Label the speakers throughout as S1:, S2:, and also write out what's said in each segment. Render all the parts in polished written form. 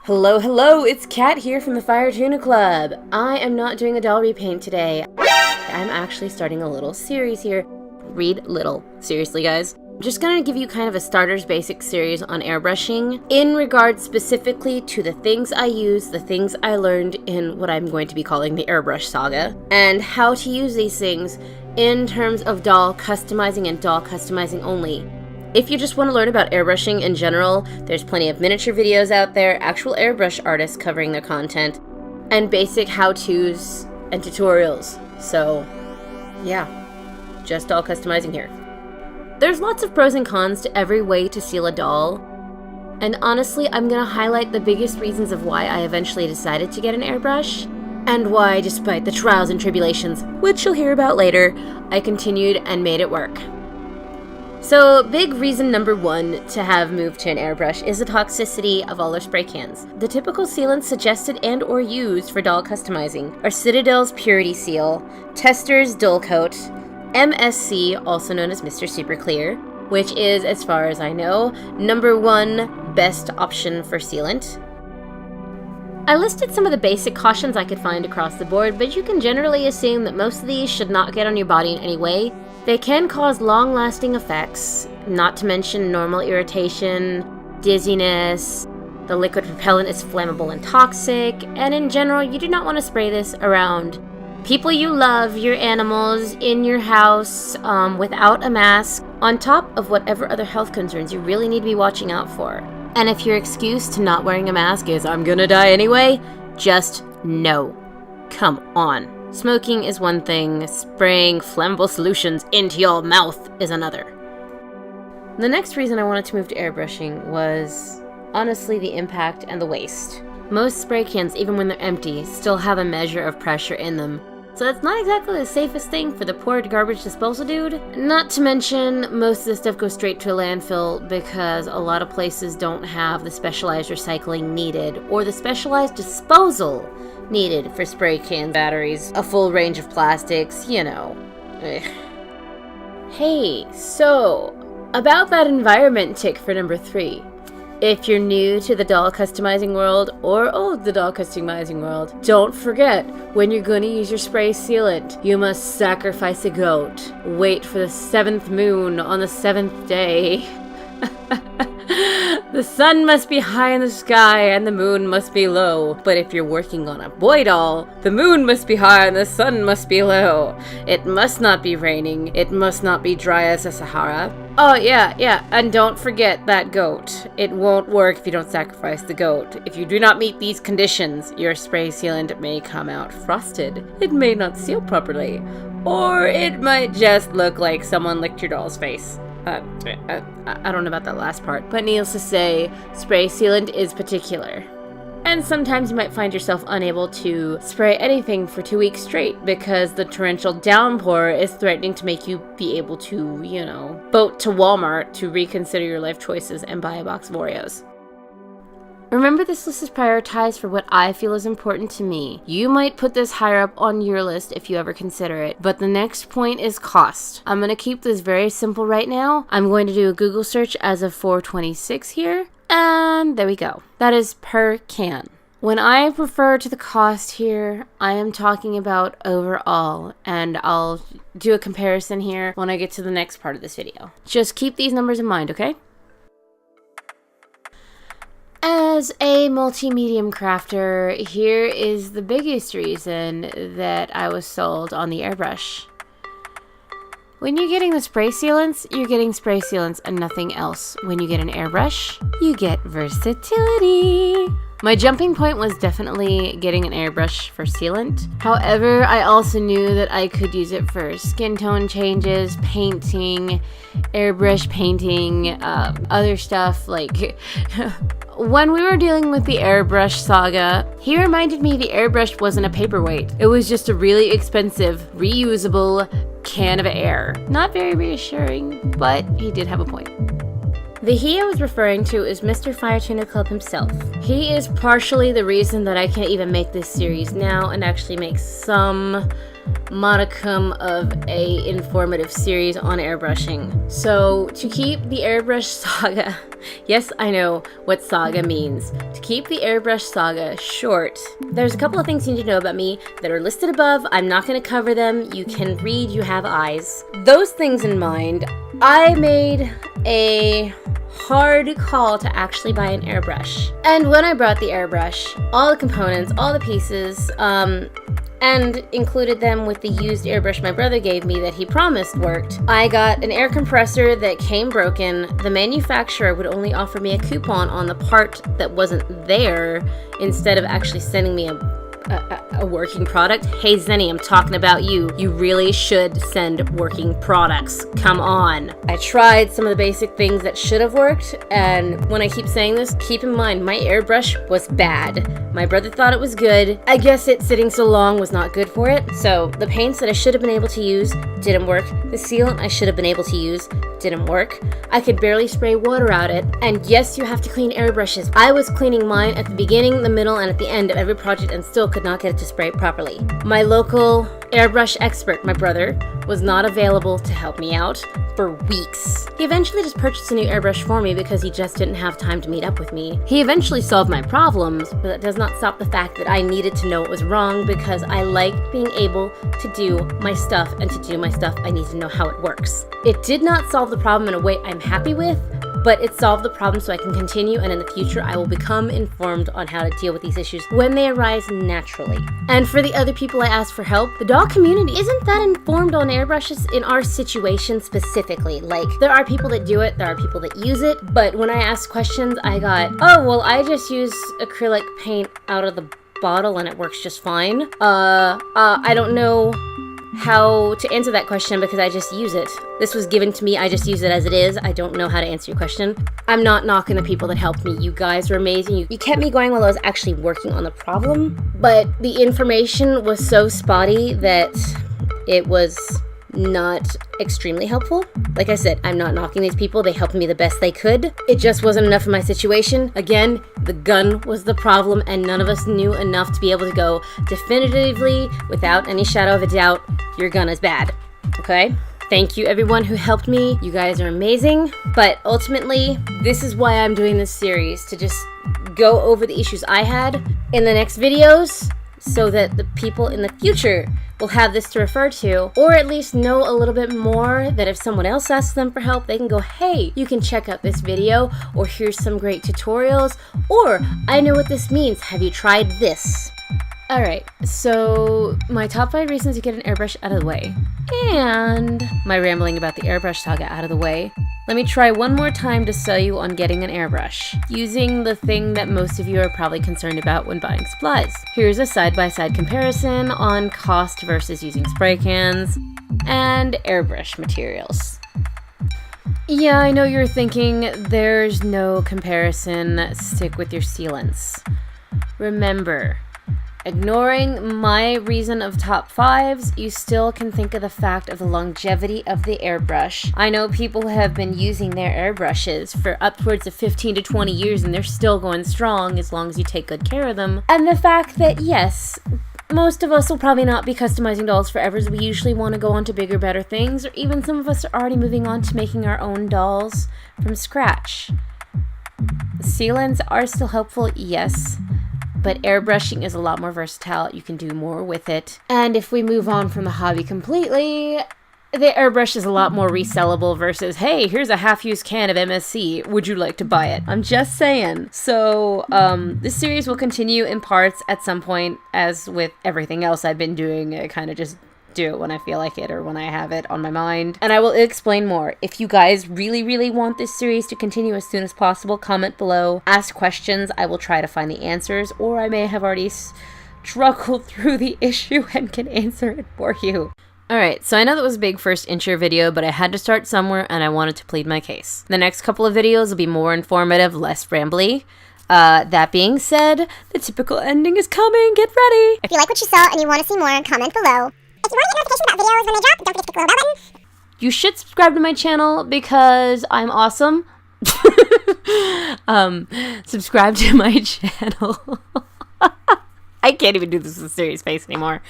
S1: Hello, hello, it's Kat here from the Fire Tuna Club. I am not doing a doll repaint today. I'm actually starting a little series here. Read little. Seriously, guys. I'm just gonna give you kind of a starter's basic series on airbrushing in regards specifically to the things I use, the things I learned in what I'm going to be calling the Airbrush Saga, and how to use these things in terms of doll customizing and doll customizing only. If you just want to learn about airbrushing in general, there's plenty of miniature videos out there, actual airbrush artists covering their content, and basic how-tos and tutorials. So, yeah, just doll customizing here. There's lots of pros and cons to every way to seal a doll, and honestly, I'm going to highlight the biggest reasons of why I eventually decided to get an airbrush, and why, despite the trials and tribulations, which you'll hear about later, I continued and made it work. So, big reason number one to have moved to an airbrush is the toxicity of all their spray cans. The typical sealants suggested and or used for doll customizing are Citadel's Purity Seal, Tester's Dull Coat, MSC, also known as Mr. Super Clear, which is, as far as I know, number one best option for sealant. I listed some of the basic cautions I could find across the board, but you can generally assume that most of these should not get on your body in any way. They can cause long-lasting effects, not to mention normal irritation, dizziness, the liquid propellant is flammable and toxic, and in general, you do not want to spray this around people you love, your animals, in your house, without a mask, on top of whatever other health concerns you really need to be watching out for. And if your excuse to not wearing a mask is, I'm gonna die anyway, just no. Come on. Smoking is one thing, spraying flammable solutions into your mouth is another. The next reason I wanted to move to airbrushing was, honestly, the impact and the waste. Most spray cans, even when they're empty, still have a measure of pressure in them, so that's not exactly the safest thing for the poor garbage disposal dude. Not to mention, most of the stuff goes straight to a landfill because a lot of places don't have the specialized recycling needed, or the specialized disposal needed for spray can batteries, a full range of plastics, you know. Hey, so, about that environment tick for number 3. If you're new to the doll customizing world, or old the doll customizing world, don't forget, when you're going to use your spray sealant, you must sacrifice a goat. Wait for the 7th moon on the 7th day. The sun must be high in the sky and the moon must be low. But if you're working on a boy doll, the moon must be high and the sun must be low. It must not be raining. It must not be dry as the Sahara. Oh yeah, and don't forget that goat. It won't work if you don't sacrifice the goat. If you do not meet these conditions, your spray sealant may come out frosted. It may not seal properly. Or it might just look like someone licked your doll's face. I don't know about that last part, but needless to say, spray sealant is particular. And sometimes you might find yourself unable to spray anything for 2 weeks straight because the torrential downpour is threatening to make you be able to, boat to Walmart to reconsider your life choices and buy a box of Oreos. Remember, this list is prioritized for what I feel is important to me. You might put this higher up on your list if you ever consider it, but the next point is cost. I'm going to keep this very simple right now. I'm going to do a Google search as of 4/26 here, and there we go. That is per can. When I refer to the cost here, I am talking about overall, and I'll do a comparison here when I get to the next part of this video. Just keep these numbers in mind, okay? As a multi-medium crafter, here is the biggest reason that I was sold on the airbrush. When you're getting the spray sealants, you're getting spray sealants and nothing else. When you get an airbrush, you get versatility. My jumping point was definitely getting an airbrush for sealant. However, I also knew that I could use it for skin tone changes, painting, airbrush painting, other stuff like... When we were dealing with the Airbrush Saga, he reminded me the airbrush wasn't a paperweight. It was just a really expensive, reusable can of air. Not very reassuring, but he did have a point. The he I was referring to is Mr. Fire Tuna Club himself. He is partially the reason that I can't even make this series now and actually make some modicum of a informative series on airbrushing. So to keep the Airbrush Saga, yes, I know what saga means. To keep the Airbrush Saga short, there's a couple of things you need to know about me that are listed above. I'm not going to cover them. You can read, you have eyes. Those things in mind, I made a hard call to actually buy an airbrush. And when I brought the airbrush, all the components, all the pieces, and included them with the used airbrush my brother gave me that he promised worked, I got an air compressor that came broken. The manufacturer would only offer me a coupon on the part that wasn't there instead of actually sending me a working product. Hey Zenny, I'm talking about you. You really should send working products. Come on. I tried some of the basic things that should have worked, and when I keep saying this, keep in mind my airbrush was bad. My brother thought it was good. I guess it sitting so long was not good for it. So the paints that I should have been able to use didn't work. The sealant I should have been able to use didn't work. I could barely spray water out it. And yes, you have to clean airbrushes. I was cleaning mine at the beginning, the middle, and at the end of every project and still could not get it to spray properly. My local airbrush expert, my brother, was not available to help me out for weeks. He eventually just purchased a new airbrush for me because he just didn't have time to meet up with me. He eventually solved my problems, but that does not stop the fact that I needed to know what was wrong because I like being able to do my stuff, and to do my stuff, I need to know how it works. It did not solve the problem in a way I'm happy with, but it solved the problem so I can continue, and in the future I will become informed on how to deal with these issues when they arise naturally. And for the other people I asked for help, the doll community isn't that informed on airbrushes in our situation specifically. Like, there are people that do it, there are people that use it, but when I asked questions, I got, oh, well, I just use acrylic paint out of the bottle and it works just fine. I don't know how to answer that question because I just use it. This was given to me, I just use it as it is. I don't know how to answer your question. I'm not knocking the people that helped me. You guys were amazing. You kept me going while I was actually working on the problem, but the information was so spotty that it was not extremely helpful. Like I said, I'm not knocking these people. They helped me the best they could. It just wasn't enough for my situation. Again, the gun was the problem, and none of us knew enough to be able to go definitively, without any shadow of a doubt, your gun is bad. Okay? Thank you everyone who helped me. You guys are amazing. But ultimately, this is why I'm doing this series, to just go over the issues I had in the next videos, so that the people in the future will have this to refer to, or at least know a little bit more, that if someone else asks them for help, they can go, hey, you can check out this video, or here's some great tutorials, or I know what this means, have you tried this? Alright, so my top 5 reasons to get an airbrush out of the way, and my rambling about the Airbrush Saga out of the way, let me try one more time to sell you on getting an airbrush, using the thing that most of you are probably concerned about when buying supplies. Here's a side-by-side comparison on cost versus using spray cans and airbrush materials. Yeah, I know you're thinking, there's no comparison, stick with your sealants. Remember, ignoring my reason of top 5s, you still can think of the fact of the longevity of the airbrush. I know people have been using their airbrushes for upwards of 15 to 20 years and they're still going strong as long as you take good care of them. And the fact that, yes, most of us will probably not be customizing dolls forever, as we usually want to go on to bigger, better things, or even some of us are already moving on to making our own dolls from scratch. Sealants are still helpful, yes, but airbrushing is a lot more versatile. You can do more with it. And if we move on from the hobby completely, the airbrush is a lot more resellable versus, hey, here's a half-used can of MSC. Would you like to buy it? I'm just saying. So, this series will continue in parts at some point, as with everything else I've been doing. I kind of just do it when I feel like it or when I have it on my mind. And I will explain more. If you guys really, really want this series to continue as soon as possible, comment below, ask questions. I will try to find the answers, or I may have already struggled through the issue and can answer it for you. Alright, so I know that was a big first intro video, but I had to start somewhere and I wanted to plead my case. The next couple of videos will be more informative, less rambly. That being said, the typical ending is coming. Get ready!
S2: If you like what you saw and you want to see more, comment below. If you want to get notifications about videos when they drop, don't forget to click the little bell button.
S1: You should subscribe to my channel because I'm awesome. Subscribe to my channel. I can't even do this with a serious face anymore.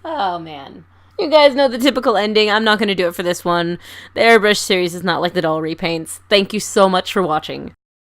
S1: Oh, man. You guys know the typical ending. I'm not going to do it for this one. The Airbrush series is not like the doll repaints. Thank you so much for watching.